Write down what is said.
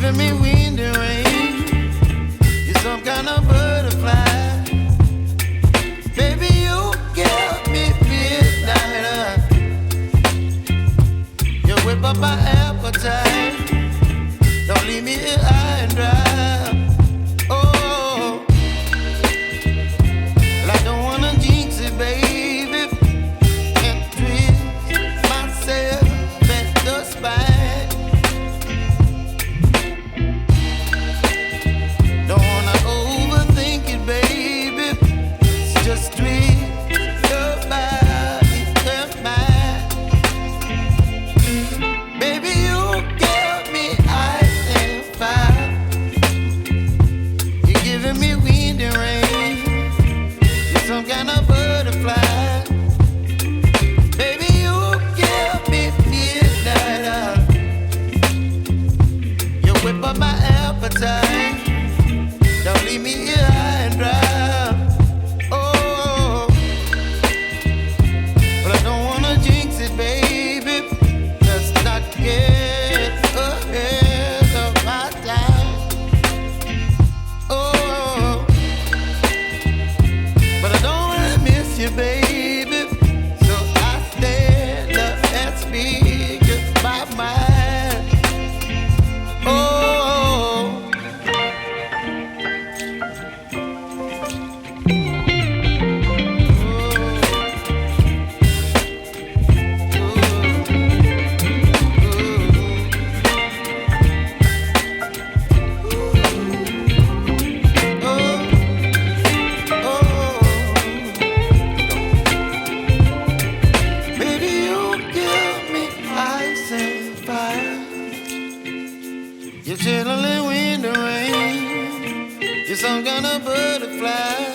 giving me wind and rain. You're some kind of butterfly. Baby, you give me midnight. You whip up my appetite. Don't leave me here high and dry. Oh, well, I don't wanna jinx it, baby, and twist myself at the spine. Don't wanna overthink it, baby. It's just twist your body and mine. Baby, you give me ice and fire. You're giving me wind and rain. You're some kind of butterfly. Baby, you give me midnight. You whip up my appetite. Don't leave me here high and dry. Oh, but I don't wanna jinx it, baby. Let's not get ahead of my time. Oh, but I don't wanna miss you, baby. So I stand up and speak my mind. Oh. Baby, you give me ice and fire. You're chilling in wind and rain. You're some kind of butterfly.